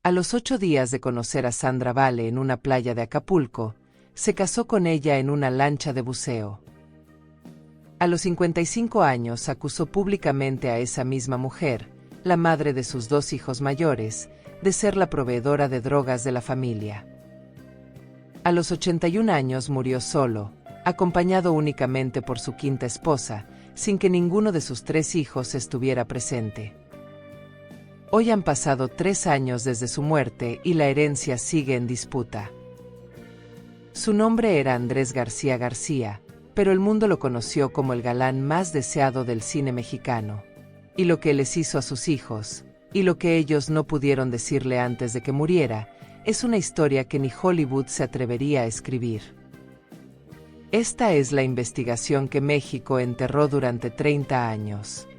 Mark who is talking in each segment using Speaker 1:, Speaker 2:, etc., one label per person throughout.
Speaker 1: A los 8 días de conocer a Sandra Vale en una playa de Acapulco, se casó con ella en una lancha de buceo. A los 55 años acusó públicamente a esa misma mujer, la madre de sus 2 hijos mayores, de ser la proveedora de drogas de la familia. A los 81 años murió solo, acompañado únicamente por su quinta esposa, sin que ninguno de sus 3 hijos estuviera presente. Hoy han pasado 3 años desde su muerte y la herencia sigue en disputa. Su nombre era Andrés García García, pero el mundo lo conoció como el galán más deseado del cine mexicano. Y lo que les hizo a sus hijos, y lo que ellos no pudieron decirle antes de que muriera, es una historia que ni Hollywood se atrevería a escribir. Esta es la investigación que México enterró durante 30 años.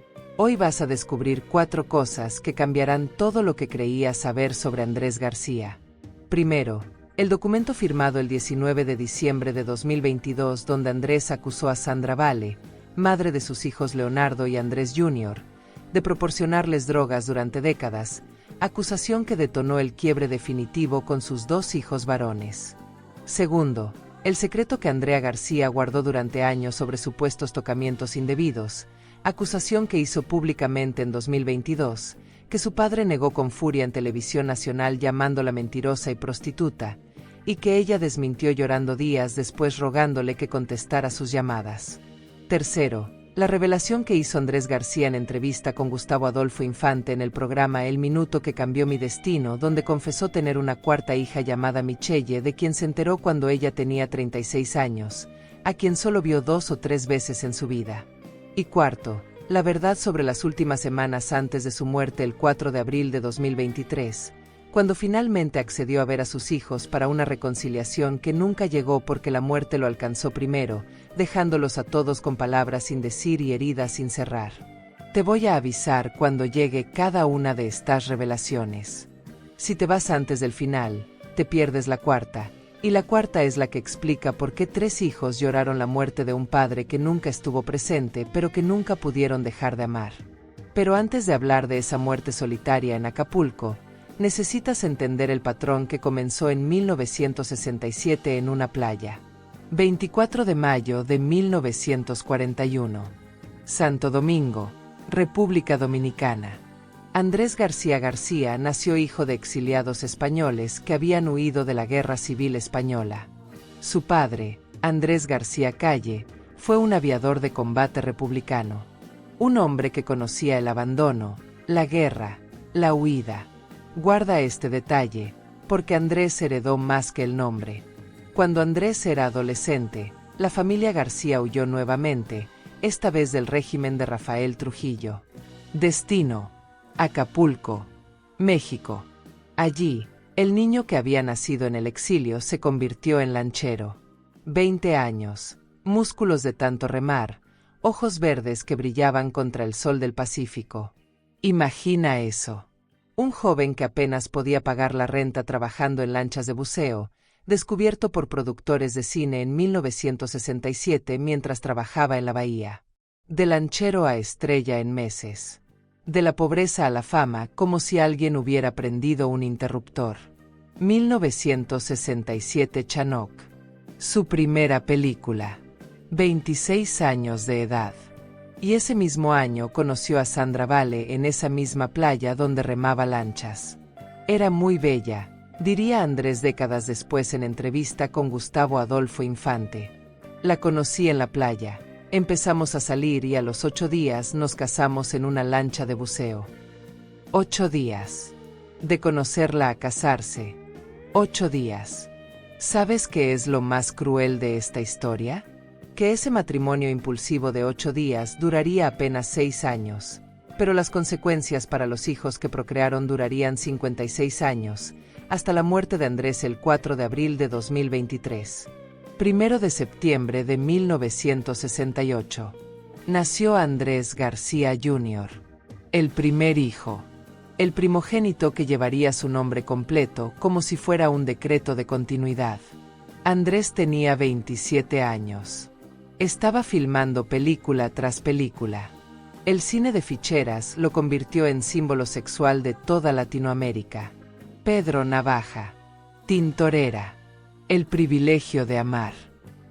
Speaker 1: Hoy vas a descubrir 4 cosas que cambiarán todo lo que creías saber sobre Andrés García. Primero, el documento firmado el 19 de diciembre de 2022 donde Andrés acusó a Sandra Vale, madre de sus hijos Leonardo y Andrés Jr., de proporcionarles drogas durante décadas, acusación que detonó el quiebre definitivo con sus 2 hijos varones. Segundo, el secreto que Andrea García guardó durante años sobre supuestos tocamientos indebidos, acusación que hizo públicamente en 2022, que su padre negó con furia en televisión nacional llamándola mentirosa y prostituta, y que ella desmintió llorando días después rogándole que contestara sus llamadas. Tercero, la revelación que hizo Andrés García en entrevista con Gustavo Adolfo Infante en el programa El Minuto que cambió mi destino, donde confesó tener una 4ª hija llamada Michelle, de quien se enteró cuando ella tenía 36 años, a quien solo vio 2 o 3 veces en su vida. Y cuarto, la verdad sobre las últimas semanas antes de su muerte el 4 de abril de 2023, cuando finalmente accedió a ver a sus hijos para una reconciliación que nunca llegó porque la muerte lo alcanzó primero, dejándolos a todos con palabras sin decir y heridas sin cerrar. Te voy a avisar cuando llegue cada una de estas revelaciones. Si te vas antes del final, te pierdes la 4ª, y la 4ª es la que explica por qué 3 hijos lloraron la muerte de un padre que nunca estuvo presente pero que nunca pudieron dejar de amar. Pero antes de hablar de esa muerte solitaria en Acapulco, necesitas entender el patrón que comenzó en 1967 en una playa. 24 de mayo de 1941. Santo Domingo, República Dominicana. Andrés García García nació hijo de exiliados españoles que habían huido de la Guerra Civil Española. Su padre, Andrés García Calle, fue un aviador de combate republicano. Un hombre que conocía el abandono, la guerra, la huida. Guarda este detalle, porque Andrés heredó más que el nombre. Cuando Andrés era adolescente, la familia García huyó nuevamente, esta vez del régimen de Rafael Trujillo. Destino: Acapulco, México. Allí, el niño que había nacido en el exilio se convirtió en lanchero. 20 años, músculos de tanto remar, ojos verdes que brillaban contra el sol del Pacífico. Imagina eso. Un joven que apenas podía pagar la renta trabajando en lanchas de buceo, descubierto por productores de cine en 1967 mientras trabajaba en la bahía. De lanchero a estrella en meses. De la pobreza a la fama, como si alguien hubiera prendido un interruptor. 1967 Chanoc. Su primera película. 26 años de edad. Y ese mismo año conoció a Sandra Vale en esa misma playa donde remaba lanchas. Era muy bella, diría Andrés décadas después en entrevista con Gustavo Adolfo Infante. La conocí en la playa, empezamos a salir y a los 8 días nos casamos en una lancha de buceo. 8 días. De conocerla a casarse. 8 días. ¿Sabes qué es lo más cruel de esta historia? Que ese matrimonio impulsivo de 8 días duraría apenas 6 años, pero las consecuencias para los hijos que procrearon durarían 56 años, hasta la muerte de Andrés el 4 de abril de 2023. 1 de septiembre de 1968. Nació Andrés García Jr., el primer hijo, el primogénito que llevaría su nombre completo como si fuera un decreto de continuidad. Andrés tenía 27 años. Estaba filmando película tras película. El cine de ficheras lo convirtió en símbolo sexual de toda Latinoamérica. Pedro Navaja. Tintorera. El privilegio de amar.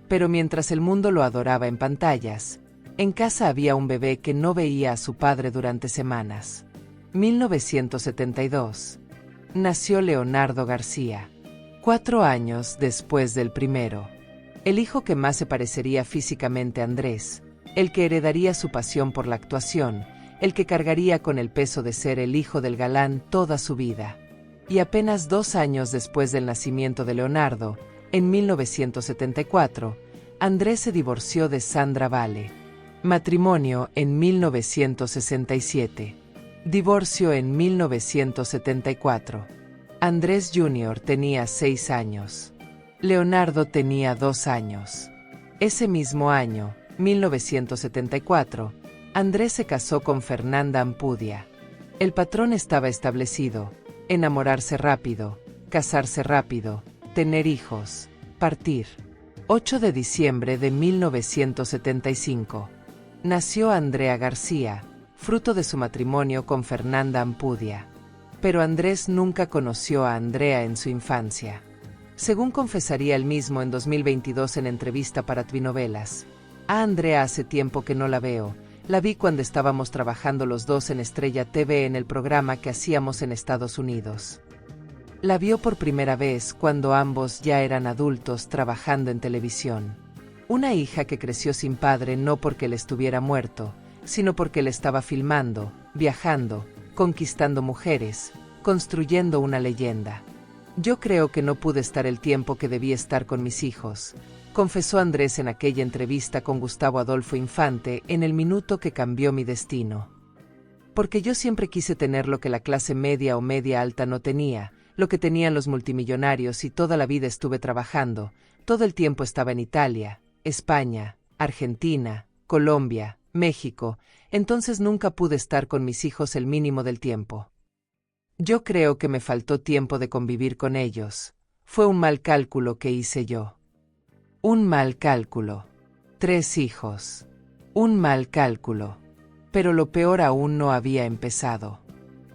Speaker 1: Pero mientras el mundo lo adoraba en pantallas, en casa había un bebé que no veía a su padre durante semanas. 1972. Nació Leonardo García. 4 años después del primero. El hijo que más se parecería físicamente a Andrés, el que heredaría su pasión por la actuación, el que cargaría con el peso de ser el hijo del galán toda su vida. Y apenas 2 años después del nacimiento de Leonardo, en 1974, Andrés se divorció de Sandra Vale. Matrimonio en 1967. Divorcio en 1974. Andrés Jr. tenía 6 años. Leonardo tenía 2 años. Ese mismo año, 1974, Andrés se casó con Fernanda Ampudia. El patrón estaba establecido: enamorarse rápido, casarse rápido, tener hijos, partir. 8 de diciembre de 1975. Nació Andrea García, fruto de su matrimonio con Fernanda Ampudia. Pero Andrés nunca conoció a Andrea en su infancia. Según confesaría él mismo en 2022 en entrevista para Twinovelas: a Andrea hace tiempo que no la veo, la vi cuando estábamos trabajando los dos en Estrella TV en el programa que hacíamos en Estados Unidos. La vio por primera vez cuando ambos ya eran adultos trabajando en televisión. Una hija que creció sin padre no porque él estuviera muerto, sino porque él estaba filmando, viajando, conquistando mujeres, construyendo una leyenda. Yo creo que no pude estar el tiempo que debí estar con mis hijos, confesó Andrés en aquella entrevista con Gustavo Adolfo Infante en El minuto que cambió mi destino. Porque yo siempre quise tener lo que la clase media o media alta no tenía, lo que tenían los multimillonarios, y toda la vida estuve trabajando, todo el tiempo estaba en Italia, España, Argentina, Colombia, México, entonces nunca pude estar con mis hijos el mínimo del tiempo. Yo creo que me faltó tiempo de convivir con ellos. Fue un mal cálculo que hice yo. Un mal cálculo. 3 hijos. Un mal cálculo. Pero lo peor aún no había empezado.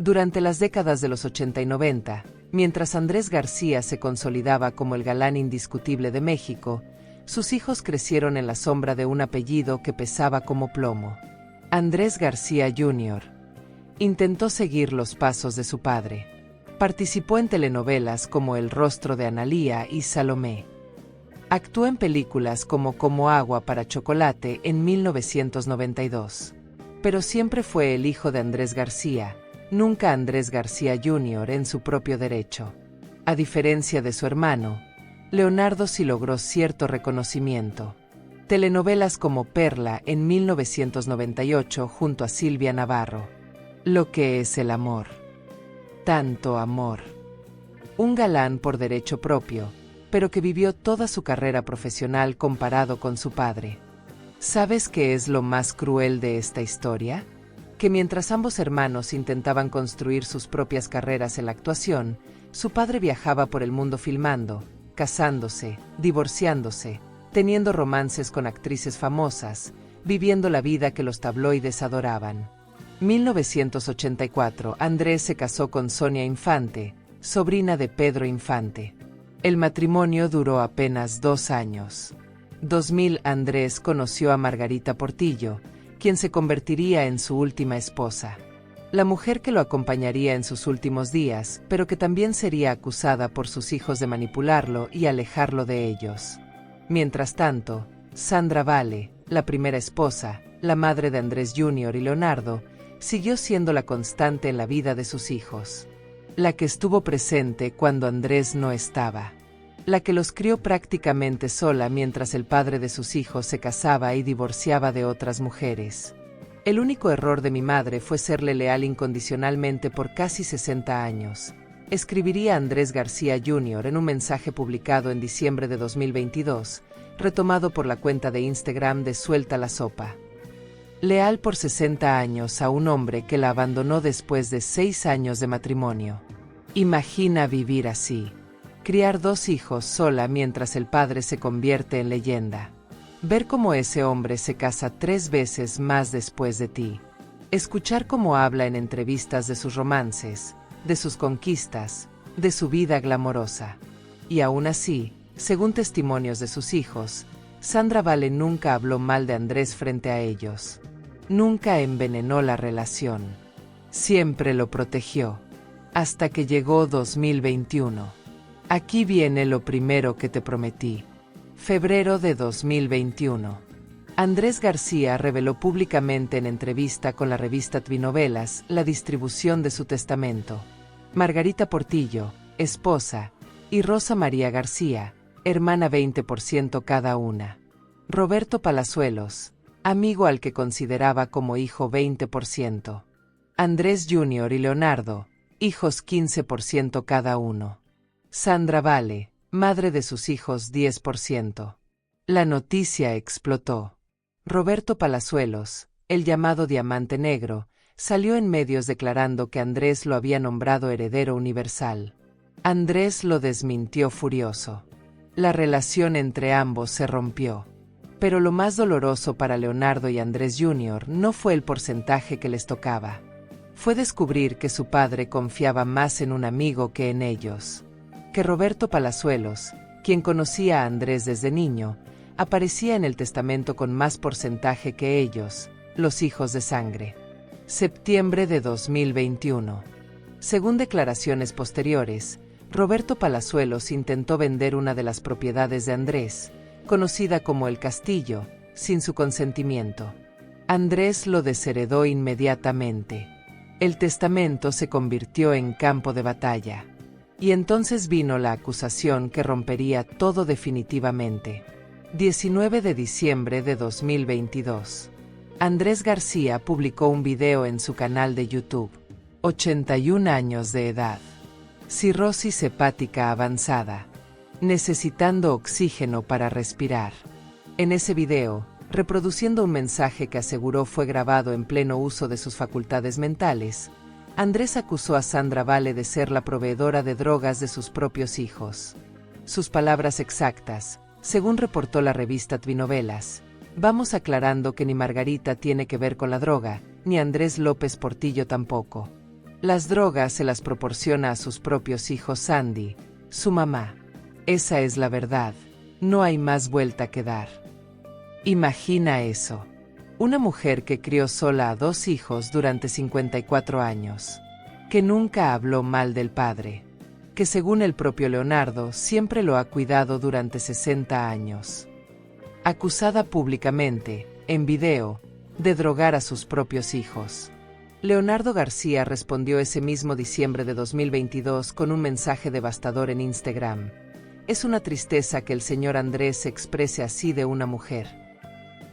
Speaker 1: Durante las décadas de los 80 y 90, mientras Andrés García se consolidaba como el galán indiscutible de México, sus hijos crecieron en la sombra de un apellido que pesaba como plomo. Andrés García Jr. Intentó seguir los pasos de su padre. Participó en telenovelas como El rostro de Analía y Salomé. Actuó en películas como Agua para Chocolate en 1992. Pero siempre fue el hijo de Andrés García, nunca Andrés García Jr. en su propio derecho. A diferencia de su hermano, Leonardo sí logró cierto reconocimiento. Telenovelas como Perla en 1998 junto a Silvia Navarro. Lo que es el amor. Tanto amor. Un galán por derecho propio, pero que vivió toda su carrera profesional comparado con su padre. ¿Sabes qué es lo más cruel de esta historia? Que mientras ambos hermanos intentaban construir sus propias carreras en la actuación, su padre viajaba por el mundo filmando, casándose, divorciándose, teniendo romances con actrices famosas, viviendo la vida que los tabloides adoraban. 1984, Andrés se casó con Sonia Infante, sobrina de Pedro Infante. El matrimonio duró apenas 2 años. 2000, Andrés conoció a Margarita Portillo, quien se convertiría en su última esposa. La mujer que lo acompañaría en sus últimos días, pero que también sería acusada por sus hijos de manipularlo y alejarlo de ellos. Mientras tanto, Sandra Vale, la primera esposa, la madre de Andrés Jr. y Leonardo, siguió siendo la constante en la vida de sus hijos. La que estuvo presente cuando Andrés no estaba. La que los crió prácticamente sola mientras el padre de sus hijos se casaba y divorciaba de otras mujeres. El único error de mi madre fue serle leal incondicionalmente por casi 60 años. Escribiría Andrés García Jr. en un mensaje publicado en diciembre de 2022, retomado por la cuenta de Instagram de Suelta la Sopa. Leal por 60 años a un hombre que la abandonó después de 6 años de matrimonio. Imagina vivir así. Criar 2 hijos sola mientras el padre se convierte en leyenda. Ver cómo ese hombre se casa 3 veces más después de ti. Escuchar cómo habla en entrevistas de sus romances, de sus conquistas, de su vida glamorosa. Y aún así, según testimonios de sus hijos, Sandra Vale nunca habló mal de Andrés frente a ellos. Nunca envenenó la relación. Siempre lo protegió. Hasta que llegó 2021. Aquí viene lo primero que te prometí. Febrero de 2021. Andrés García reveló públicamente en entrevista con la revista Tvinovelas la distribución de su testamento. Margarita Portillo, esposa, y Rosa María García, hermana 20% cada una. Roberto Palazuelos, amigo al que consideraba como hijo 20%. Andrés Jr. y Leonardo, hijos 15% cada uno. Sandra Vale, madre de sus hijos 10%. La noticia explotó. Roberto Palazuelos, el llamado Diamante Negro, salió en medios declarando que Andrés lo había nombrado heredero universal. Andrés lo desmintió furioso. La relación entre ambos se rompió. Pero lo más doloroso para Leonardo y Andrés Jr. no fue el porcentaje que les tocaba. Fue descubrir que su padre confiaba más en un amigo que en ellos. Que Roberto Palazuelos, quien conocía a Andrés desde niño, aparecía en el testamento con más porcentaje que ellos, los hijos de sangre. Septiembre de 2021. Según declaraciones posteriores, Roberto Palazuelos intentó vender una de las propiedades de Andrés, conocida como El Castillo, sin su consentimiento. Andrés lo desheredó inmediatamente. El testamento se convirtió en campo de batalla. Y entonces vino la acusación que rompería todo definitivamente. 19 de diciembre de 2022. Andrés García publicó un video en su canal de YouTube. 81 años de edad. Cirrosis hepática avanzada. Necesitando oxígeno para respirar. En ese video, reproduciendo un mensaje que aseguró fue grabado en pleno uso de sus facultades mentales, Andrés acusó a Sandra Vale de ser la proveedora de drogas de sus propios hijos. Sus palabras exactas, según reportó la revista Tvinovelas: vamos aclarando que ni Margarita tiene que ver con la droga, ni Andrés López Portillo tampoco. Las drogas se las proporciona a sus propios hijos Sandy, su mamá. Esa es la verdad, no hay más vuelta que dar. Imagina eso. Una mujer que crió sola a 2 hijos durante 54 años. Que nunca habló mal del padre. Que según el propio Leonardo siempre lo ha cuidado durante 60 años. Acusada públicamente, en video, de drogar a sus propios hijos. Leonardo García respondió ese mismo diciembre de 2022 con un mensaje devastador en Instagram. Es una tristeza que el señor Andrés se exprese así de una mujer.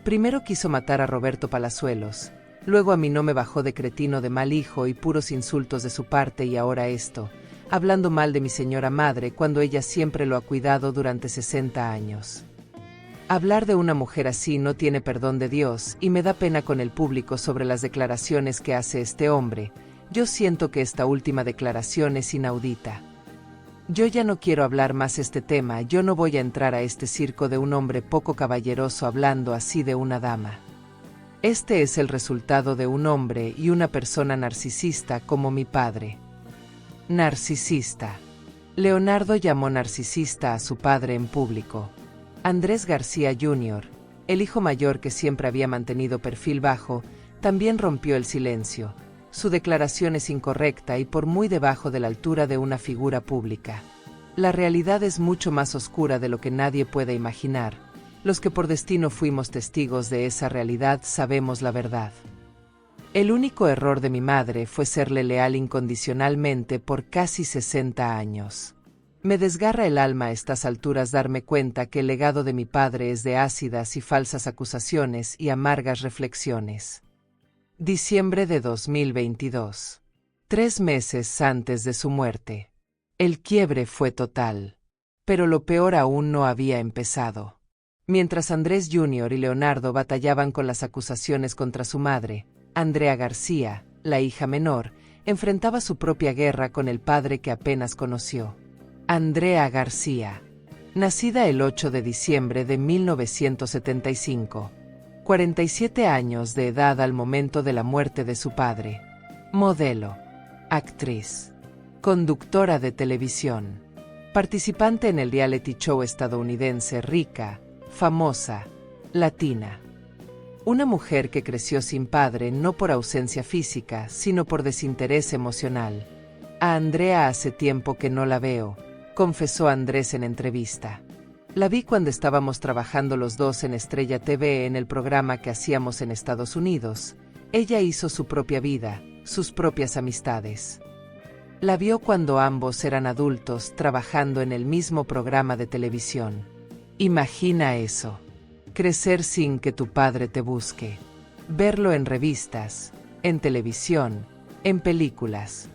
Speaker 1: Primero quiso matar a Roberto Palazuelos, luego a mí no me bajó de cretino de mal hijo y puros insultos de su parte y ahora esto, hablando mal de mi señora madre cuando ella siempre lo ha cuidado durante 60 años. Hablar de una mujer así no tiene perdón de Dios y me da pena con el público sobre las declaraciones que hace este hombre. Yo siento que esta última declaración es inaudita. Yo ya no quiero hablar más este tema, yo no voy a entrar a este circo de un hombre poco caballeroso hablando así de una dama. Este es el resultado de un hombre y una persona narcisista como mi padre. Narcisista. Leonardo llamó narcisista a su padre en público. Andrés García Jr., el hijo mayor que siempre había mantenido perfil bajo, también rompió el silencio. Su declaración es incorrecta y por muy debajo de la altura de una figura pública. La realidad es mucho más oscura de lo que nadie puede imaginar. Los que por destino fuimos testigos de esa realidad sabemos la verdad. El único error de mi madre fue serle leal incondicionalmente por casi 60 años. Me desgarra el alma a estas alturas darme cuenta que el legado de mi padre es de ácidas y falsas acusaciones y amargas reflexiones. Diciembre de 2022. 3 meses antes de su muerte. El quiebre fue total. Pero lo peor aún no había empezado. Mientras Andrés Jr. y Leonardo batallaban con las acusaciones contra su madre, Andrea García, la hija menor, enfrentaba su propia guerra con el padre que apenas conoció. Andrea García. Nacida el 8 de diciembre de 1975. 47 años de edad al momento de la muerte de su padre. Modelo. Actriz. conductora de televisión, participante en el reality show estadounidense rica, famosa, latina. Una mujer que creció sin padre no por ausencia física, sino por desinterés emocional. A Andrea hace tiempo que no la veo, confesó Andrés en entrevista. La vi cuando estábamos trabajando los dos en Estrella TV en el programa que hacíamos en Estados Unidos. Ella hizo su propia vida, sus propias amistades. La vio cuando ambos eran adultos trabajando en el mismo programa de televisión. Imagina eso. Crecer sin que tu padre te busque. Verlo en revistas, en televisión, en películas.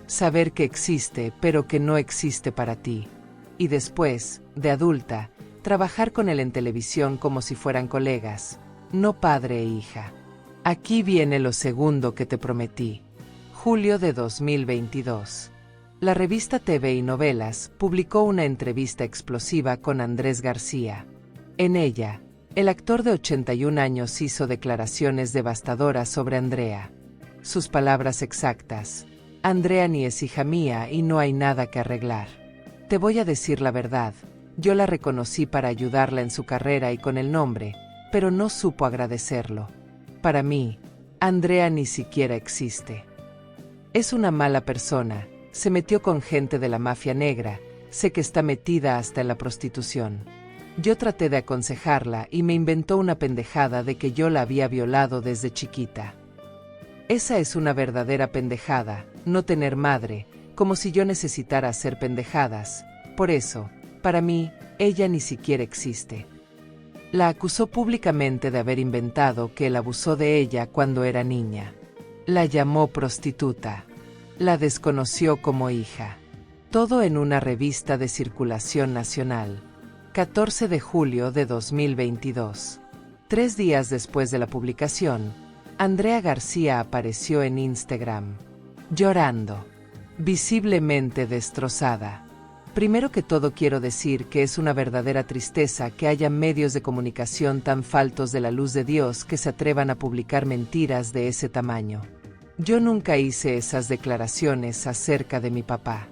Speaker 1: Saber que existe pero que no existe para ti. Y después, de adulta, trabajar con él en televisión como si fueran colegas, no padre e hija. Aquí viene lo segundo que te prometí. Julio de 2022. La revista TV y Novelas publicó una entrevista explosiva con Andrés García. En ella, el actor de 81 años hizo declaraciones devastadoras sobre Andrea. Sus palabras exactas: Andrea ni es hija mía y no hay nada que arreglar. Te voy a decir la verdad, yo la reconocí para ayudarla en su carrera y con el nombre, pero no supo agradecerlo. Para mí, Andrea ni siquiera existe. Es una mala persona, se metió con gente de la mafia negra, sé que está metida hasta en la prostitución. Yo traté de aconsejarla y me inventó una pendejada de que yo la había violado desde chiquita. Esa es una verdadera pendejada, no tener madre, como si yo necesitara hacer pendejadas. Por eso, para mí, ella ni siquiera existe. La acusó públicamente de haber inventado que él abusó de ella cuando era niña. La llamó prostituta. La desconoció como hija. Todo en una revista de circulación nacional. 14 de julio de 2022. 3 días después de la publicación, Andrea García apareció en Instagram, llorando, visiblemente destrozada. Primero que todo quiero decir que es una verdadera tristeza que haya medios de comunicación tan faltos de la luz de Dios que se atrevan a publicar mentiras de ese tamaño. Yo nunca hice esas declaraciones acerca de mi papá.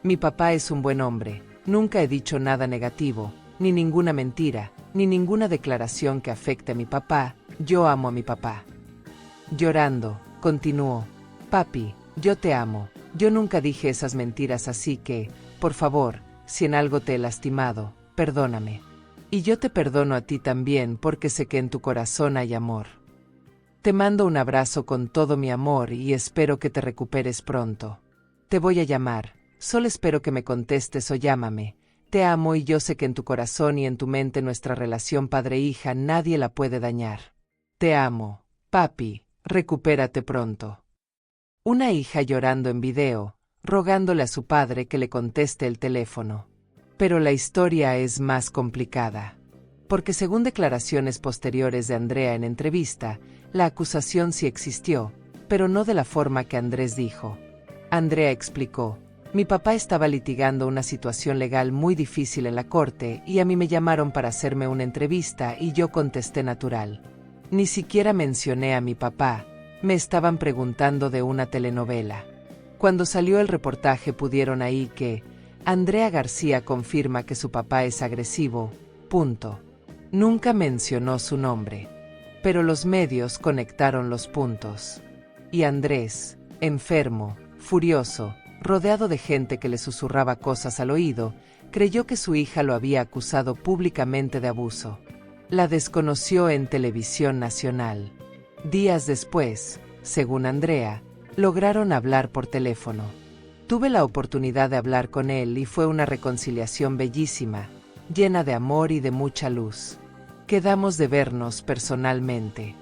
Speaker 1: Mi papá es un buen hombre, nunca he dicho nada negativo, ni ninguna mentira, ni ninguna declaración que afecte a mi papá. Yo amo a mi papá. Llorando, continuó: papi, yo te amo, yo nunca dije esas mentiras, así que, por favor, si en algo te he lastimado, perdóname. Y yo te perdono a ti también porque sé que en tu corazón hay amor. Te mando un abrazo con todo mi amor y espero que te recuperes pronto. Te voy a llamar, solo espero que me contestes o llámame. Te amo y yo sé que en tu corazón y en tu mente nuestra relación padre-hija nadie la puede dañar. Te amo, papi, recupérate pronto. Una hija llorando en video, rogándole a su padre que le conteste el teléfono. Pero la historia es más complicada. Porque según declaraciones posteriores de Andrea en entrevista, la acusación sí existió, pero no de la forma que Andrés dijo. Andrea explicó: mi papá estaba litigando una situación legal muy difícil en la corte y a mí me llamaron para hacerme una entrevista y yo contesté natural. Ni siquiera mencioné a mi papá, me estaban preguntando de una telenovela. Cuando salió el reportaje pudieron ahí que Andrea García confirma que su papá es agresivo, punto. Nunca mencionó su nombre. Pero los medios conectaron los puntos. Y Andrés, enfermo, furioso, rodeado de gente que le susurraba cosas al oído, creyó que su hija lo había acusado públicamente de abuso. La desconoció en televisión nacional. Días después, según Andrea, lograron hablar por teléfono. Tuve la oportunidad de hablar con él y fue una reconciliación bellísima, llena de amor y de mucha luz. Quedamos de vernos personalmente.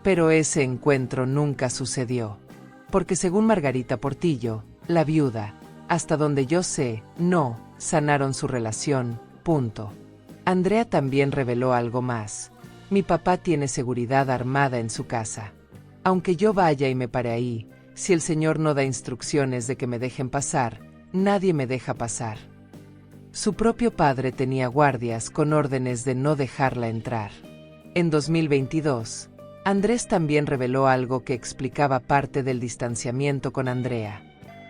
Speaker 1: Pero ese encuentro nunca sucedió. Porque según Margarita Portillo, la viuda, hasta donde yo sé, no sanaron su relación, punto. Andrea también reveló algo más. Mi papá tiene seguridad armada en su casa. Aunque yo vaya y me pare ahí, si el señor no da instrucciones de que me dejen pasar, nadie me deja pasar. Su propio padre tenía guardias con órdenes de no dejarla entrar. En 2022, Andrés también reveló algo que explicaba parte del distanciamiento con Andrea.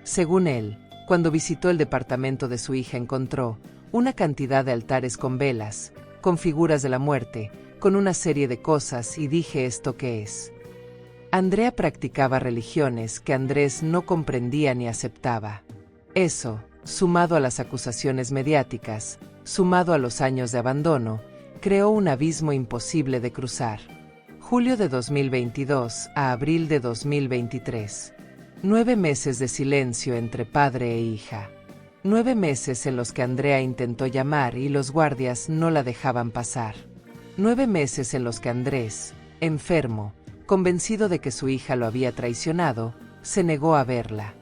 Speaker 1: Según él, cuando visitó el departamento de su hija encontró una cantidad de altares con velas, con figuras de la muerte, con una serie de cosas y dije ¿esto qué es? Andrea practicaba religiones que Andrés no comprendía ni aceptaba. Eso, sumado a las acusaciones mediáticas, sumado a los años de abandono, creó un abismo imposible de cruzar. Julio de 2022 a abril de 2023. 9 meses de silencio entre padre e hija. 9 meses en los que Andrea intentó llamar y los guardias no la dejaban pasar. 9 meses en los que Andrés, enfermo, convencido de que su hija lo había traicionado, se negó a verla.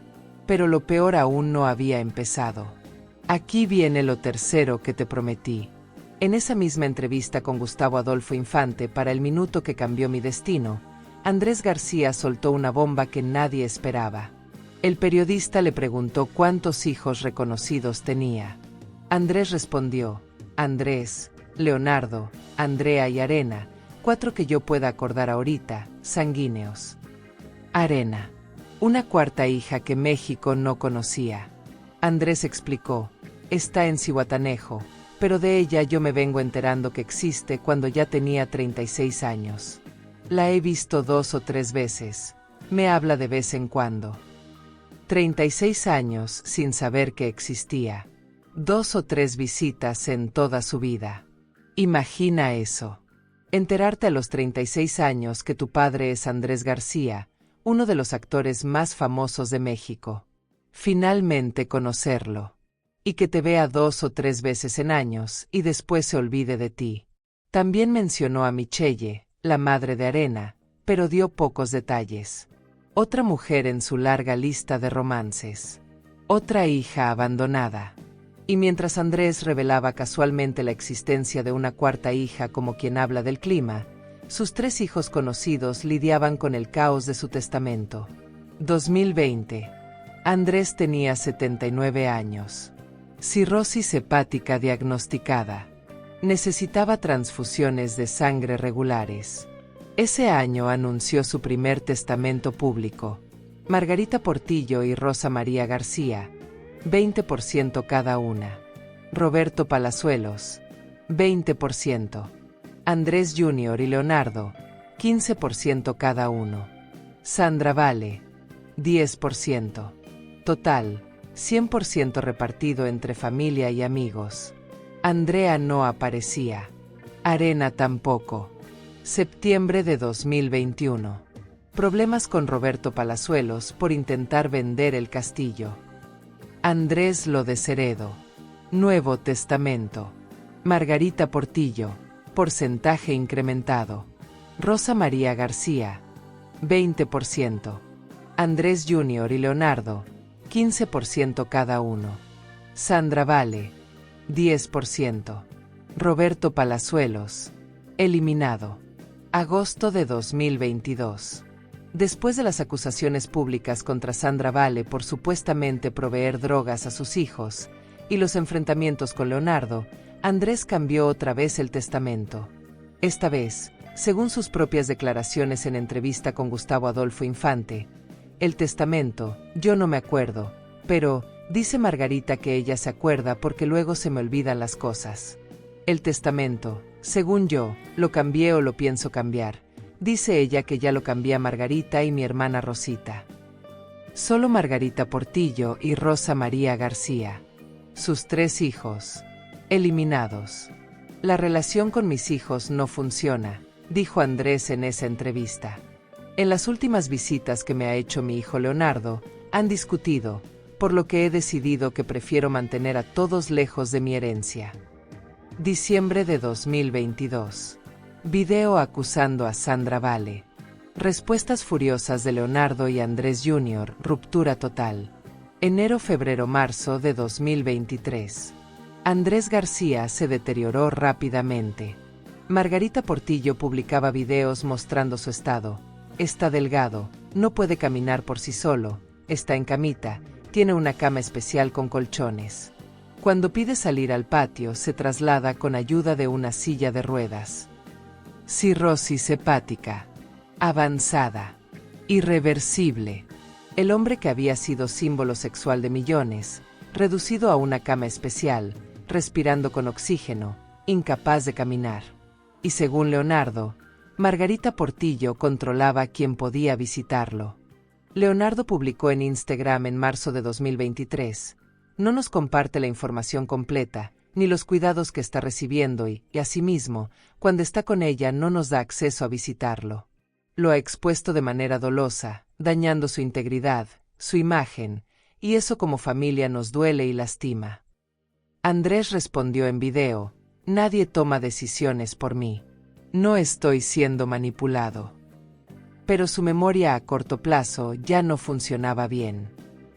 Speaker 1: Pero lo peor aún no había empezado. Aquí viene lo tercero que te prometí. En esa misma entrevista con Gustavo Adolfo Infante para El Minuto que Cambió Mi Destino, Andrés García soltó una bomba que nadie esperaba. El periodista le preguntó cuántos hijos reconocidos tenía. Andrés respondió: Andrés, Leonardo, Andrea y Arena, 4 que yo pueda acordar ahorita, sanguíneos. Arena. Una cuarta hija que México no conocía. Andrés explicó: está en Zihuatanejo, pero de ella yo me vengo enterando que existe cuando ya tenía 36 años. La he visto 2 o 3 veces. Me habla de vez en cuando. 36 años sin saber que existía. 2 o 3 visitas en toda su vida. Imagina eso. Enterarte a los 36 años que tu padre es Andrés García, uno de los actores más famosos de México. Finalmente conocerlo. Y que te vea 2 o 3 veces en años y después se olvide de ti. También mencionó a Michelle, la madre de Arena, pero dio pocos detalles. Otra mujer en su larga lista de romances. Otra hija abandonada. Y mientras Andrés revelaba casualmente la existencia de una cuarta hija como quien habla del clima, sus 3 hijos conocidos lidiaban con el caos de su testamento. 2020. Andrés tenía 79 años. Cirrosis hepática diagnosticada. Necesitaba transfusiones de sangre regulares. Ese año anunció su primer testamento público. Margarita Portillo y Rosa María García, 20% cada una. Roberto Palazuelos, 20%. Andrés Jr. y Leonardo, 15% cada uno. Sandra Vale, 10%. Total, 100% repartido entre familia y amigos. Andrea no aparecía. Arena tampoco. Septiembre de 2021. Problemas con Roberto Palazuelos por intentar vender el castillo. Andrés lo desheredó. Nuevo Testamento. Margarita Portillo, porcentaje incrementado. Rosa María García, 20%. Andrés Jr. y Leonardo, 15% cada uno. Sandra Vale, 10%. Roberto Palazuelos, eliminado. Agosto de 2022. Después de las acusaciones públicas contra Sandra Vale por supuestamente proveer drogas a sus hijos, y los enfrentamientos con Leonardo, Andrés cambió otra vez el testamento. Esta vez, según sus propias declaraciones en entrevista con Gustavo Adolfo Infante, el testamento, yo no me acuerdo, pero, dice Margarita que ella se acuerda porque luego se me olvidan las cosas. El testamento, según yo, lo cambié o lo pienso cambiar. Dice ella que ya lo cambié a Margarita y mi hermana Rosita. Solo Margarita Portillo y Rosa María García. Sus 3 hijos. Eliminados. La relación con mis hijos no funciona, dijo Andrés en esa entrevista. En las últimas visitas que me ha hecho mi hijo Leonardo, han discutido, por lo que he decidido que prefiero mantener a todos lejos de mi herencia. Diciembre de 2022. Video acusando a Sandra Vale. Respuestas furiosas de Leonardo y Andrés Jr., ruptura total. Enero, febrero, marzo de 2023. Andrés García se deterioró rápidamente. Margarita Portillo publicaba videos mostrando su estado. Está delgado, no puede caminar por sí solo, está en camita, tiene una cama especial con colchones. Cuando pide salir al patio se traslada con ayuda de una silla de ruedas. Cirrosis hepática. Avanzada. Irreversible. El hombre que había sido símbolo sexual de millones, reducido a una cama especial, respirando con oxígeno, incapaz de caminar. Y según Leonardo, Margarita Portillo controlaba quién podía visitarlo. Leonardo publicó en Instagram en marzo de 2023. No nos comparte la información completa, ni los cuidados que está recibiendo y, asimismo, cuando está con ella no nos da acceso a visitarlo. Lo ha expuesto de manera dolosa, dañando su integridad, su imagen, y eso como familia nos duele y lastima. Andrés respondió en video: nadie toma decisiones por mí. No estoy siendo manipulado. Pero su memoria a corto plazo ya no funcionaba bien.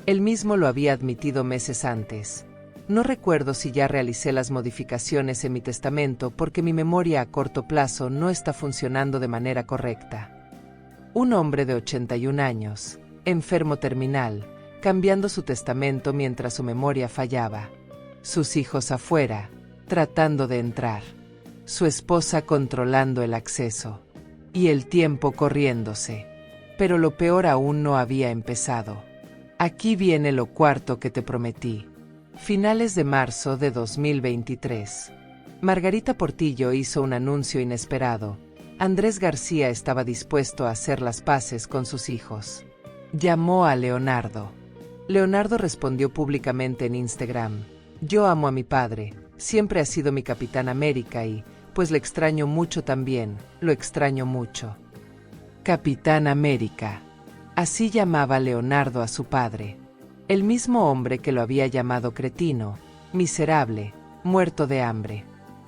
Speaker 1: Él mismo lo había admitido meses antes. No recuerdo si ya realicé las modificaciones en mi testamento porque mi memoria a corto plazo no está funcionando de manera correcta. Un hombre de 81 años, enfermo terminal, cambiando su testamento mientras su memoria fallaba. Sus hijos afuera, tratando de entrar. Su esposa controlando el acceso. Y el tiempo corriéndose. Pero lo peor aún no había empezado. Aquí viene lo cuarto que te prometí. Finales de marzo de 2023. Margarita Portillo hizo un anuncio inesperado. Andrés García estaba dispuesto a hacer las paces con sus hijos. Llamó a Leonardo. Leonardo respondió públicamente en Instagram: yo amo a mi padre, siempre ha sido mi Capitán América y, pues le extraño mucho también, lo extraño mucho. Capitán América. Así llamaba Leonardo a su padre. El mismo hombre que lo había llamado cretino, miserable, muerto de hambre.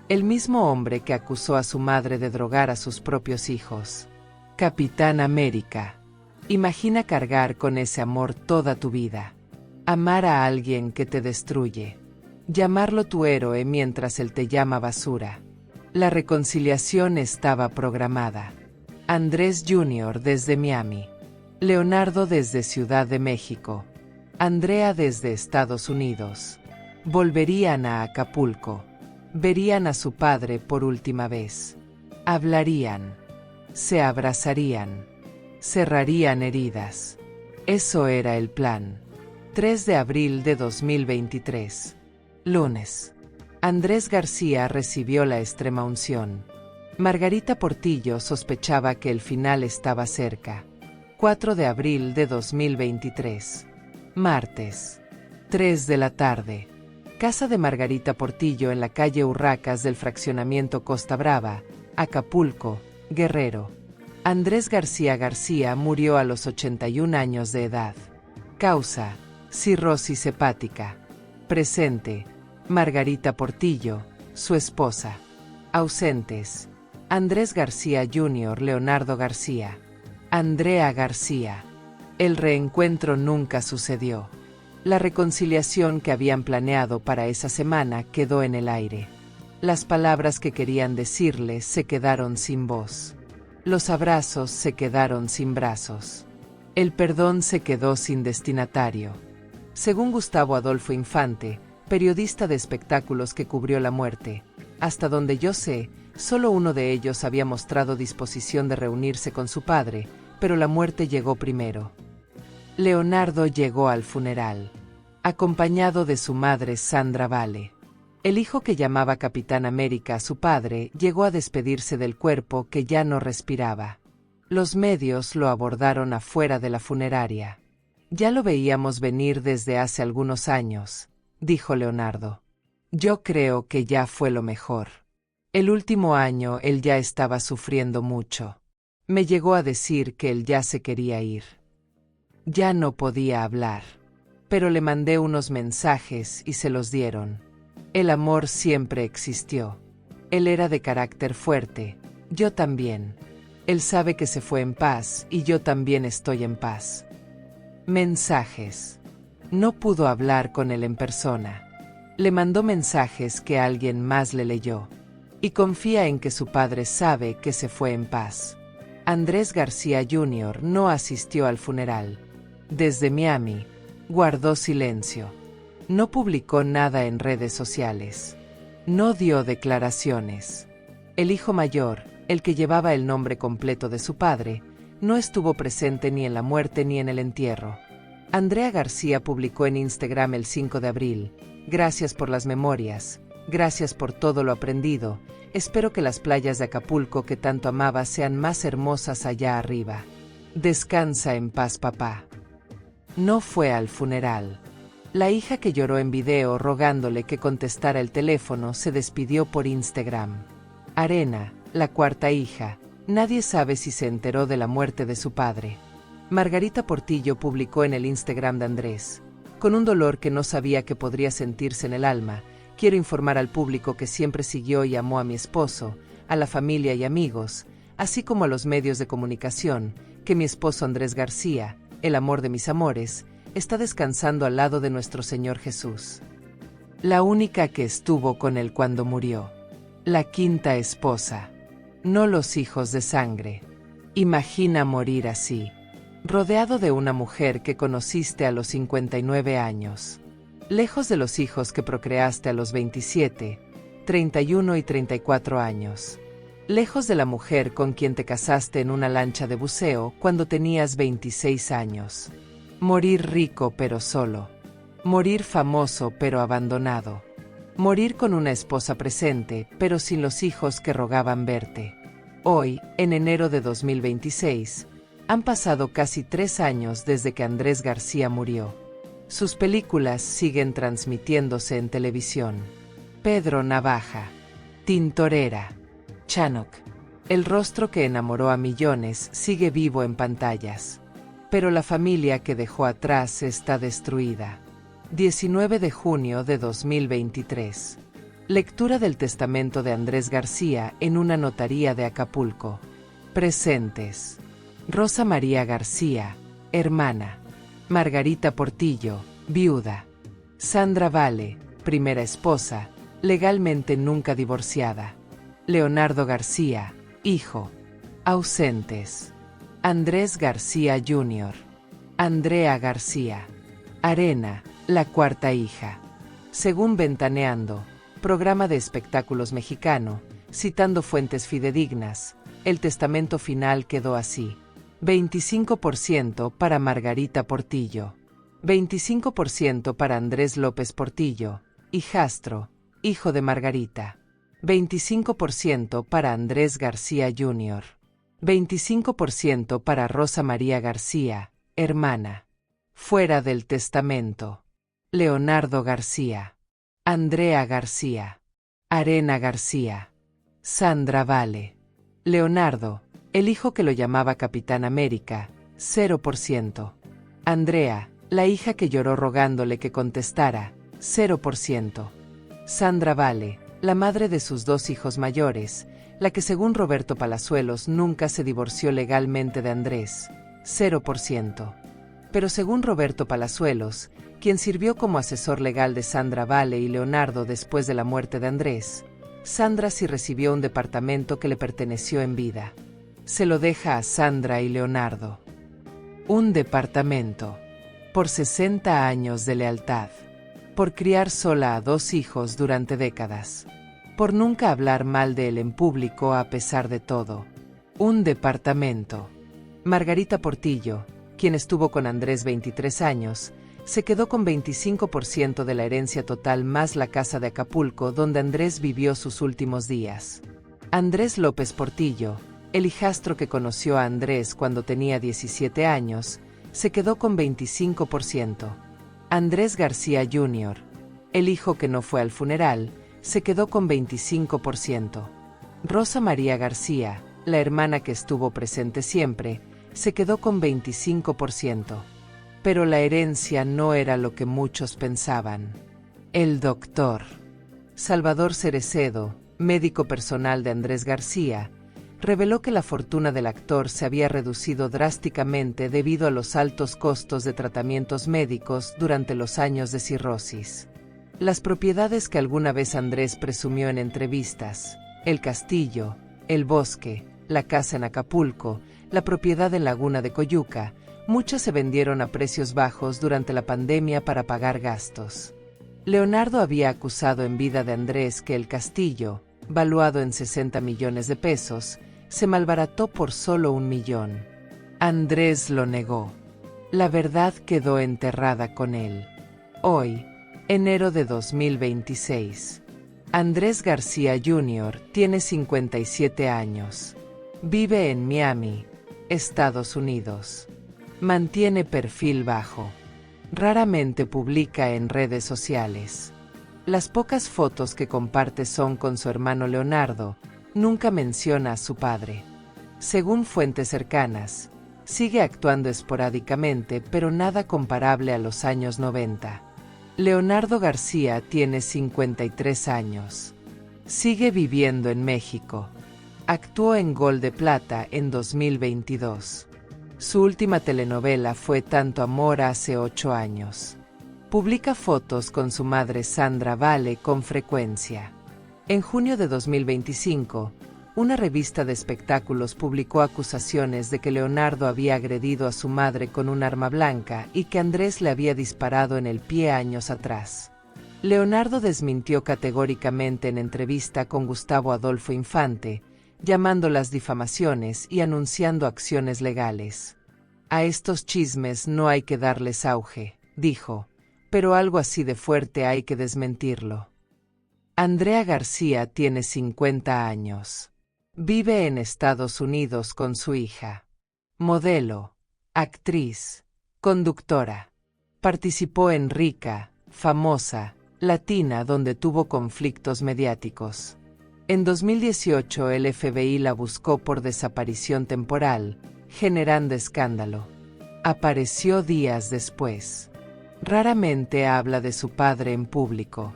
Speaker 1: El mismo hombre que acusó a su madre de drogar a sus propios hijos. Capitán América. Imagina cargar con ese amor toda tu vida. Amar a alguien que te destruye. Llamarlo tu héroe mientras él te llama basura. La reconciliación estaba programada. Andrés Jr. desde Miami. Leonardo desde Ciudad de México. Andrea desde Estados Unidos. Volverían a Acapulco. Verían a su padre por última vez. Hablarían. Se abrazarían. Cerrarían heridas. Eso era el plan. 3 de abril de 2023. Lunes. Andrés García recibió la extremaunción. Margarita Portillo sospechaba que el final estaba cerca. 4 de abril de 2023. Martes. 3 de la tarde. Casa de Margarita Portillo en la calle Urracas del fraccionamiento Costa Brava, Acapulco, Guerrero. Andrés García García murió a los 81 años de edad. Causa: cirrosis hepática. Presente: Margarita Portillo, su esposa. Ausentes: Andrés García Jr., Leonardo García. Andrea García. El reencuentro nunca sucedió. La reconciliación que habían planeado para esa semana quedó en el aire. Las palabras que querían decirle se quedaron sin voz. Los abrazos se quedaron sin brazos. El perdón se quedó sin destinatario. Según Gustavo Adolfo Infante, periodista de espectáculos que cubrió la muerte, hasta donde yo sé, solo uno de ellos había mostrado disposición de reunirse con su padre, pero la muerte llegó primero. Leonardo llegó al funeral, acompañado de su madre Sandra Vale. El hijo que llamaba Capitán América a su padre llegó a despedirse del cuerpo que ya no respiraba. Los medios lo abordaron afuera de la funeraria. Ya lo veíamos venir desde hace algunos años, dijo Leonardo. Yo creo que ya fue lo mejor. El último año él ya estaba sufriendo mucho. Me llegó a decir que él ya se quería ir. Ya no podía hablar. Pero le mandé unos mensajes y se los dieron. El amor siempre existió. Él era de carácter fuerte, yo también. Él sabe que se fue en paz y yo también estoy en paz. Mensajes. No pudo hablar con él en persona. Le mandó mensajes que alguien más le leyó. Y confía en que su padre sabe que se fue en paz. Andrés García Jr. no asistió al funeral. Desde Miami, guardó silencio. No publicó nada en redes sociales. No dio declaraciones. El hijo mayor, el que llevaba el nombre completo de su padre, no estuvo presente ni en la muerte ni en el entierro. Andrea García publicó en Instagram el 5 de abril: gracias por las memorias, gracias por todo lo aprendido, espero que las playas de Acapulco que tanto amaba sean más hermosas allá arriba. Descansa en paz, papá. No fue al funeral. La hija, que lloró en video rogándole que contestara el teléfono, se despidió por Instagram. Arena, la cuarta hija, nadie sabe si se enteró de la muerte de su padre. Margarita Portillo publicó en el Instagram de Andrés: con un dolor que no sabía que podría sentirse en el alma, quiero informar al público que siempre siguió y amó a mi esposo, a la familia y amigos, así como a los medios de comunicación, que mi esposo Andrés García, el amor de mis amores, está descansando al lado de nuestro Señor Jesús. La única que estuvo con él cuando murió. La quinta esposa. No los hijos de sangre. Imagina morir así, rodeado de una mujer que conociste a los 59 años. Lejos de los hijos que procreaste a los 27, 31 y 34 años. Lejos de la mujer con quien te casaste en una lancha de buceo cuando tenías 26 años. Morir rico pero solo. Morir famoso pero abandonado. Morir con una esposa presente pero sin los hijos que rogaban verte. Hoy, en enero de 2026, han pasado casi 3 años desde que Andrés García murió. Sus películas siguen transmitiéndose en televisión. Pedro Navaja, Tintorera, Chanoc. El rostro que enamoró a millones sigue vivo en pantallas. Pero la familia que dejó atrás está destruida. 19 de junio de 2023. Lectura del testamento de Andrés García en una notaría de Acapulco. Presentes: Rosa María García, hermana. Margarita Portillo, viuda. Sandra Vale, primera esposa, legalmente nunca divorciada. Leonardo García, hijo. Ausentes: Andrés García Jr., Andrea García. Arena, la cuarta hija. Según Ventaneando, programa de espectáculos mexicano, citando fuentes fidedignas, el testamento final quedó así: 25% para Margarita Portillo, 25% para Andrés López Portillo, hijastro, hijo de Margarita, 25% para Andrés García Jr., 25% para Rosa María García, hermana. Fuera del testamento: Leonardo García, Andrea García, Arena García, Sandra Vale. Leonardo, el hijo que lo llamaba Capitán América, 0%. Andrea, la hija que lloró rogándole que contestara, 0%. Sandra Vale, la madre de sus 2 hijos mayores, la que según Roberto Palazuelos nunca se divorció legalmente de Andrés, 0%. Pero según Roberto Palazuelos, quien sirvió como asesor legal de Sandra Vale y Leonardo después de la muerte de Andrés, Sandra sí recibió un departamento que le perteneció en vida. Se lo deja a Sandra y Leonardo. Un departamento. Por 60 años de lealtad. Por criar sola a 2 hijos durante décadas. Por nunca hablar mal de él en público a pesar de todo. Un departamento. Margarita Portillo, quien estuvo con Andrés 23 años, se quedó con 25% de la herencia total más la casa de Acapulco donde Andrés vivió sus últimos días. Andrés López Portillo, el hijastro que conoció a Andrés cuando tenía 17 años, se quedó con 25%. Andrés García Jr., el hijo que no fue al funeral, se quedó con 25%. Rosa María García, la hermana que estuvo presente siempre, se quedó con 25%. Pero la herencia no era lo que muchos pensaban. El doctor Salvador Cerecedo, médico personal de Andrés García, reveló que la fortuna del actor se había reducido drásticamente debido a los altos costos de tratamientos médicos durante los años de cirrosis. Las propiedades que alguna vez Andrés presumió en entrevistas, el castillo, el bosque, la casa en Acapulco, la propiedad en Laguna de Coyuca, muchas se vendieron a precios bajos durante la pandemia para pagar gastos. Leonardo había acusado en vida de Andrés que el castillo, valuado en 60 millones de pesos, se malbarató por solo 1 millón. Andrés lo negó. La verdad quedó enterrada con él. Hoy, enero de 2026. Andrés García Jr. tiene 57 años. Vive en Miami, Estados Unidos. Mantiene perfil bajo. Raramente publica en redes sociales. Las pocas fotos que comparte son con su hermano Leonardo. Nunca menciona a su padre. Según fuentes cercanas, sigue actuando esporádicamente, pero nada comparable a los años 90. Leonardo García tiene 53 años. Sigue viviendo en México. Actuó en Gol de Plata en 2022. Su última telenovela fue Tanto Amor hace 8 años. Publica fotos con su madre Sandra Vale con frecuencia. En junio de 2025, una revista de espectáculos publicó acusaciones de que Leonardo había agredido a su madre con un arma blanca y que Andrés le había disparado en el pie años atrás. Leonardo desmintió categóricamente en entrevista con Gustavo Adolfo Infante, llamando las difamaciones y anunciando acciones legales. A estos chismes no hay que darles auge, dijo, pero algo así de fuerte hay que desmentirlo. Andrea García tiene 50 años. Vive en Estados Unidos con su hija. Modelo, actriz, conductora. Participó en Rica, Famosa, Latina, donde tuvo conflictos mediáticos. En 2018 el FBI la buscó por desaparición temporal, generando escándalo. Apareció días después. Raramente habla de su padre en público.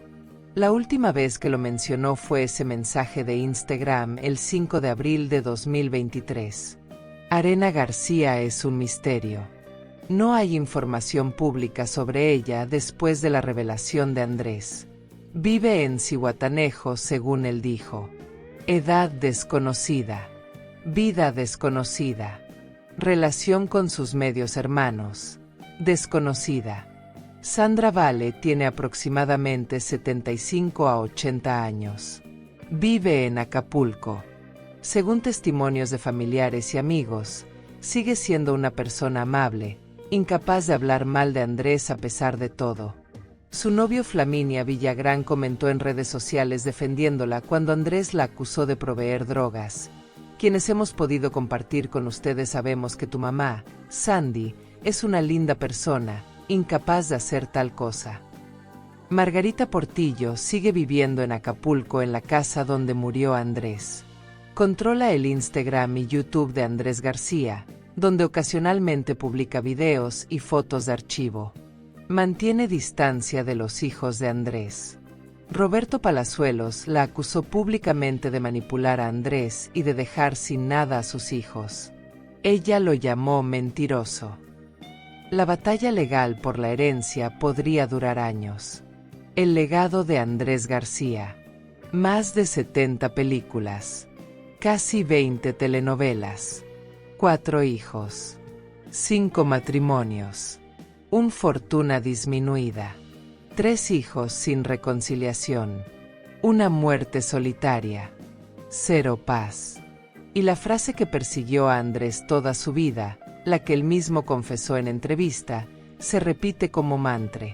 Speaker 1: La última vez que lo mencionó fue ese mensaje de Instagram el 5 de abril de 2023. Arena García es un misterio. No hay información pública sobre ella después de la revelación de Andrés. Vive en Zihuatanejo, según él dijo. Edad desconocida. Vida desconocida. Relación con sus medios hermanos. Desconocida. Sandra Vale tiene aproximadamente 75 a 80 años. Vive en Acapulco. Según testimonios de familiares y amigos, sigue siendo una persona amable, incapaz de hablar mal de Andrés a pesar de todo. Su novio Flaminia Villagrán comentó en redes sociales defendiéndola cuando Andrés la acusó de proveer drogas. Quienes hemos podido compartir con ustedes sabemos que tu mamá, Sandy, es una linda persona, incapaz de hacer tal cosa. Margarita Portillo sigue viviendo en Acapulco en la casa donde murió Andrés. Controla el Instagram y YouTube de Andrés García, donde ocasionalmente publica videos y fotos de archivo. Mantiene distancia de los hijos de Andrés. Roberto Palazuelos la acusó públicamente de manipular a Andrés y de dejar sin nada a sus hijos. Ella lo llamó mentiroso. La batalla legal por la herencia podría durar años. El legado de Andrés García. Más de 70 películas. Casi 20 telenovelas. 4 hijos. 5 matrimonios. Una fortuna disminuida. 3 hijos sin reconciliación. Una muerte solitaria. 0 paz. Y la frase que persiguió a Andrés toda su vida, la que él mismo confesó en entrevista, se repite como mantra.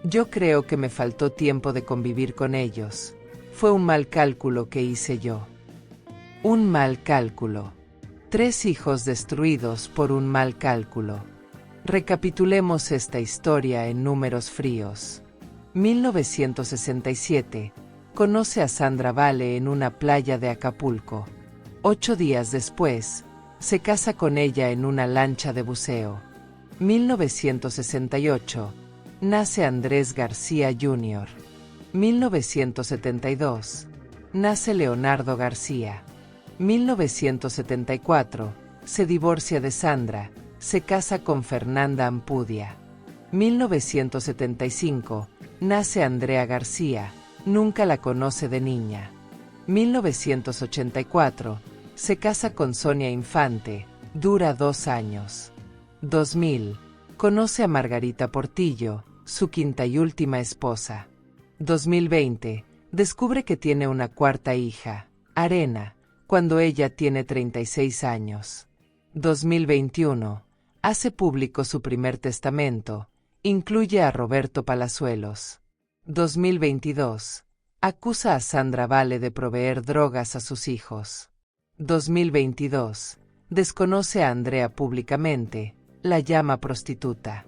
Speaker 1: Yo creo que me faltó tiempo de convivir con ellos. Fue un mal cálculo que hice yo. Un mal cálculo. 3 hijos destruidos por un mal cálculo. Recapitulemos esta historia en números fríos. 1967. Conoce a Sandra Vale en una playa de Acapulco. 8 días después, se casa con ella en una lancha de buceo. 1968. Nace Andrés García Jr. 1972. Nace Leonardo García. 1974. Se divorcia de Sandra, se casa con Fernanda Ampudia. 1975. Nace Andrea García, nunca la conoce de niña. 1984. Se casa con Sonia Infante, dura 2 años. 2000. Conoce a Margarita Portillo, su quinta y última esposa. 2020. Descubre que tiene una cuarta hija, Arena, cuando ella tiene 36 años. 2021. Hace público su primer testamento. Incluye a Roberto Palazuelos. 2022. Acusa a Sandra Vale de proveer drogas a sus hijos. 2022. Desconoce a Andrea públicamente. La llama prostituta.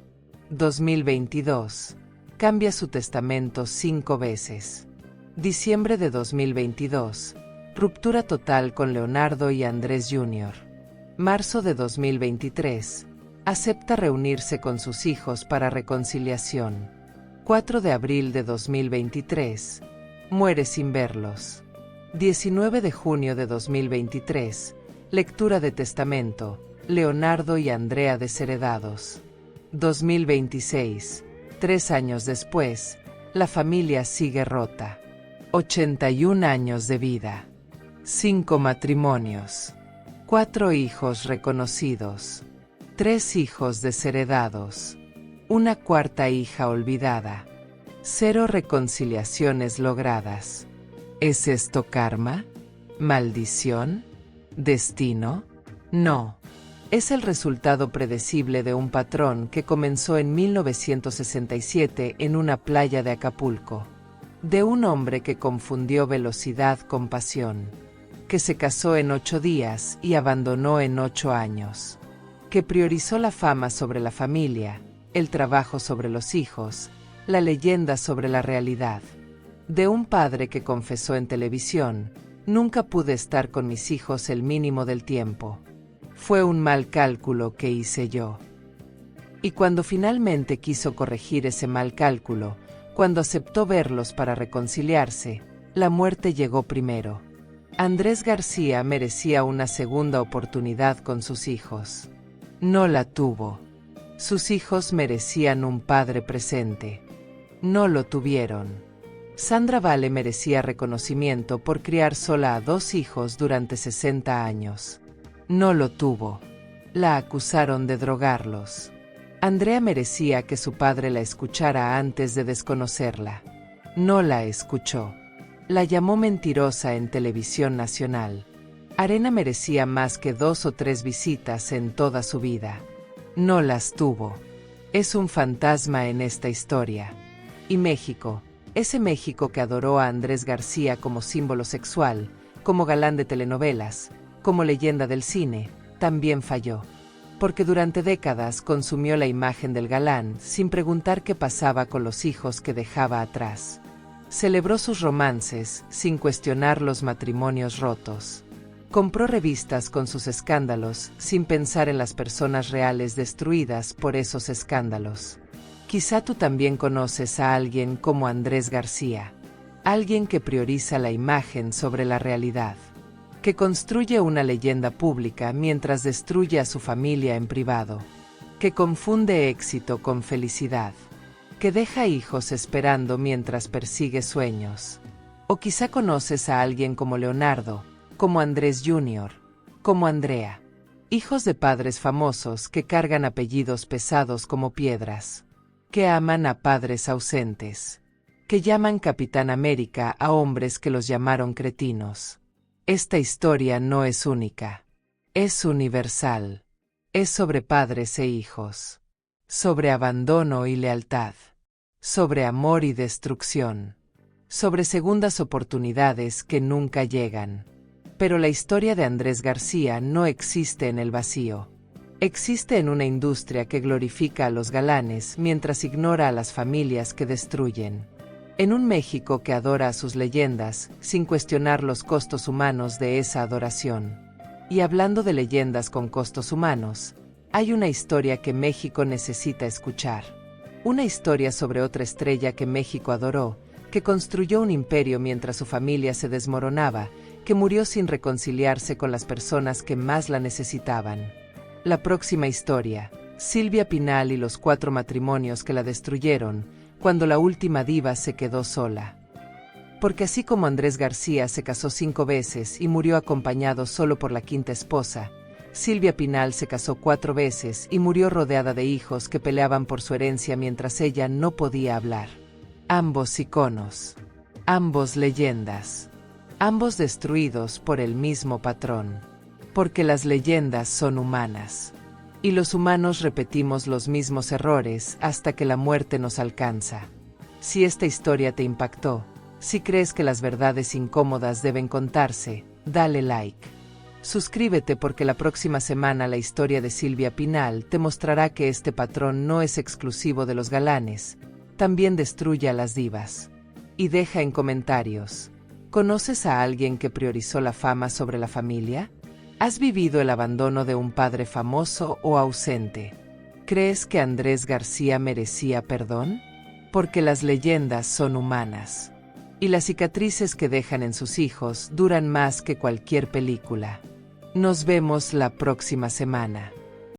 Speaker 1: 2022. Cambia su testamento 5 veces. Diciembre de 2022. Ruptura total con Leonardo y Andrés Jr. Marzo de 2023. Acepta reunirse con sus hijos para reconciliación. 4 de abril de 2023. Muere sin verlos. 19 de junio de 2023. Lectura de testamento. Leonardo y Andrea desheredados. 2026. 3 años después, la familia sigue rota. 81 años de vida. 5 matrimonios. 4 hijos reconocidos. 3 hijos desheredados. Una cuarta hija olvidada. 0 reconciliaciones logradas. ¿Es esto karma? ¿Maldición? ¿Destino? No. Es el resultado predecible de un patrón que comenzó en 1967 en una playa de Acapulco. De un hombre que confundió velocidad con pasión. Que se casó en 8 días y abandonó en 8 años. Que priorizó la fama sobre la familia, el trabajo sobre los hijos, la leyenda sobre la realidad. De un padre que confesó en televisión: nunca pude estar con mis hijos el mínimo del tiempo. Fue un mal cálculo que hice yo. Y cuando finalmente quiso corregir ese mal cálculo, cuando aceptó verlos para reconciliarse, la muerte llegó primero. Andrés García merecía una segunda oportunidad con sus hijos. No la tuvo. Sus hijos merecían un padre presente. No lo tuvieron. Sandra Vale merecía reconocimiento por criar sola a 2 hijos durante 60 años. No lo tuvo. La acusaron de drogarlos. Andrea merecía que su padre la escuchara antes de desconocerla. No la escuchó. La llamó mentirosa en televisión nacional. Arena merecía más que 2 o 3 visitas en toda su vida. No las tuvo. Es un fantasma en esta historia. Y México, ese México que adoró a Andrés García como símbolo sexual, como galán de telenovelas, como leyenda del cine, también falló. Porque durante décadas consumió la imagen del galán sin preguntar qué pasaba con los hijos que dejaba atrás. Celebró sus romances sin cuestionar los matrimonios rotos. Compró revistas con sus escándalos sin pensar en las personas reales destruidas por esos escándalos. Quizá tú también conoces a alguien como Andrés García. Alguien que prioriza la imagen sobre la realidad. Que construye una leyenda pública mientras destruye a su familia en privado. Que confunde éxito con felicidad. Que deja hijos esperando mientras persigue sueños. O quizá conoces a alguien como Leonardo, como Andrés Jr., como Andrea. Hijos de padres famosos que cargan apellidos pesados como piedras. Que aman a padres ausentes. Que llaman Capitán América a hombres que los llamaron cretinos. Esta historia no es única. Es universal. Es sobre padres e hijos. Sobre abandono y lealtad. Sobre amor y destrucción. Sobre segundas oportunidades que nunca llegan. Pero la historia de Andrés García no existe en el vacío. Existe en una industria que glorifica a los galanes mientras ignora a las familias que destruyen. En un México que adora a sus leyendas, sin cuestionar los costos humanos de esa adoración. Y hablando de leyendas con costos humanos, hay una historia que México necesita escuchar. Una historia sobre otra estrella que México adoró, que construyó un imperio mientras su familia se desmoronaba, que murió sin reconciliarse con las personas que más la necesitaban. La próxima historia, Silvia Pinal y los 4 matrimonios que la destruyeron, cuando la última diva se quedó sola. Porque así como Andrés García se casó 5 veces y murió acompañado solo por la 5ª esposa, Silvia Pinal se casó 4 veces y murió rodeada de hijos que peleaban por su herencia mientras ella no podía hablar. Ambos iconos. Ambos leyendas. Ambos destruidos por el mismo patrón. Porque las leyendas son humanas. Y los humanos repetimos los mismos errores hasta que la muerte nos alcanza. Si esta historia te impactó, si crees que las verdades incómodas deben contarse, dale like. Suscríbete porque la próxima semana la historia de Silvia Pinal te mostrará que este patrón no es exclusivo de los galanes, también destruye a las divas. Y deja en comentarios, ¿conoces a alguien que priorizó la fama sobre la familia? ¿Has vivido el abandono de un padre famoso o ausente? ¿Crees que Andrés García merecía perdón? Porque las leyendas son humanas. Y las cicatrices que dejan en sus hijos duran más que cualquier película. Nos vemos la próxima semana.